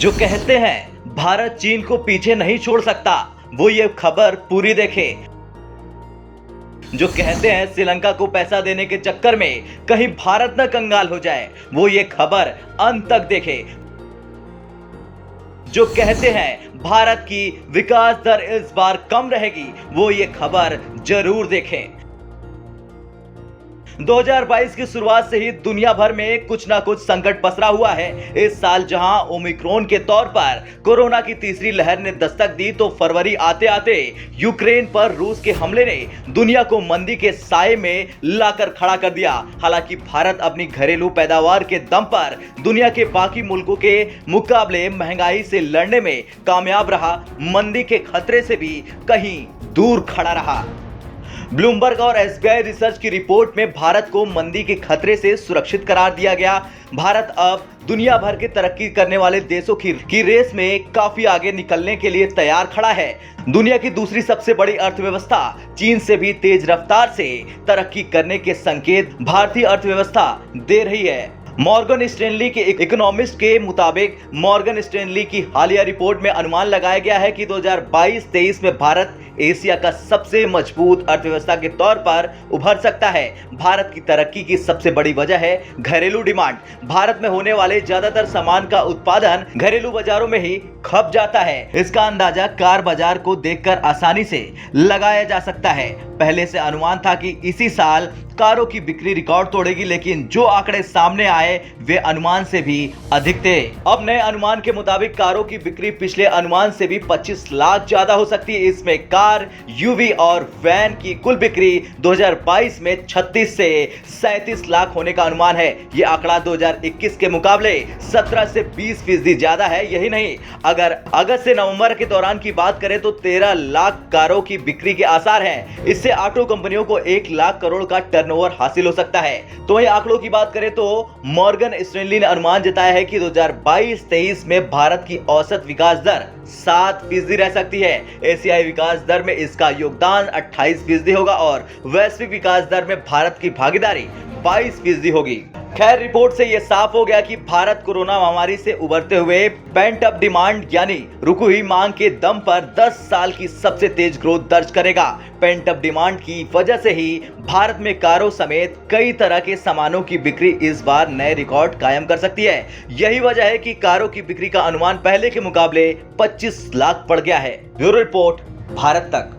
जो कहते हैं भारत चीन को पीछे नहीं छोड़ सकता, वो ये खबर पूरी देखे। जो कहते हैं श्रीलंका को पैसा देने के चक्कर में कहीं भारत न कंगाल हो जाए, वो ये खबर अंत तक देखे। जो कहते हैं भारत की विकास दर इस बार कम रहेगी, वो ये खबर जरूर देखें। 2022 की शुरुआत से ही दुनिया भर में कुछ ना कुछ संकट पसरा हुआ है। इस साल जहां ओमिक्रॉन के तौर पर कोरोना की तीसरी लहर ने दस्तक दी, तो फरवरी आते आते यूक्रेन पर रूस के हमले ने दुनिया को मंदी के साए में लाकर खड़ा कर दिया। हालांकि भारत अपनी घरेलू पैदावार के दम पर दुनिया के बाकी मुल्कों के मुकाबले महंगाई से लड़ने में कामयाब रहा, मंदी के खतरे से भी कहीं दूर खड़ा रहा। ब्लूमबर्ग और एसबीआई रिसर्च की रिपोर्ट में भारत को मंदी के खतरे से सुरक्षित करार दिया गया। भारत अब दुनिया भर के तरक्की करने वाले देशों की रेस में काफी आगे निकलने के लिए तैयार खड़ा है। दुनिया की दूसरी सबसे बड़ी अर्थव्यवस्था चीन से भी तेज रफ्तार से तरक्की करने के संकेत भारतीय अर्थव्यवस्था दे रही है। मॉर्गन स्टैनली के इकोनॉमिस्ट के मुताबिक मॉर्गन स्टैनली की हालिया रिपोर्ट में अनुमान लगाया गया है कि 2022-23 में भारत एशिया का सबसे मजबूत अर्थव्यवस्था के तौर पर उभर सकता है। भारत की तरक्की की सबसे बड़ी वजह है घरेलू डिमांड। भारत में होने वाले ज्यादातर सामान का उत्पादन घरेलू बाजारों में ही खप जाता है। इसका अंदाजा कार बाजार को देखकर आसानी से लगाया जा सकता है। पहले से अनुमान था कि इसी साल कारों की बिक्री रिकॉर्ड तोड़ेगी, लेकिन जो आंकड़े सामने आए वे अनुमान से भी अधिक थे। अब नए अनुमान के मुताबिक कारों की बिक्री पिछले अनुमान से भी 25 लाख ज्यादा हो सकती है। इसमें कार, यूवी और वैन की कुल बिक्री 2022 में 36 से 37 लाख होने का अनुमान है। यह आंकड़ा 2021 के मुकाबले 17 से 20% ज्यादा है। यही नहीं, अगर अगस्त से नवंबर के दौरान की बात करें तो 13 लाख कारों की बिक्री के आसार हैं। इससे ऑटो कंपनियों को 1 लाख करोड़ का टर्नओवर हासिल हो सकता है। तो वहीं आंकड़ों की बात करें तो मॉर्गन स्टैनली ने अनुमान जताया है कि 2022-23 में भारत की औसत विकास दर 7% रह सकती है। एशियाई विकास दर में इसका योगदान 28% होगा और वैश्विक विकास दर में भारत की भागीदारी 22% होगी। खैर, रिपोर्ट से यह साफ हो गया कि भारत कोरोना महामारी से उबरते हुए पेंट अप डिमांड यानी रुकी हुई मांग के दम पर 10 साल की सबसे तेज ग्रोथ दर्ज करेगा। पेंट अप डिमांड की वजह से ही भारत में कारों समेत कई तरह के सामानों की बिक्री इस बार नए रिकॉर्ड कायम कर सकती है। यही वजह है कि कारों की बिक्री का अनुमान पहले के मुकाबले 25 लाख बढ़ गया है। ब्यूरो रिपोर्ट, भारत तक।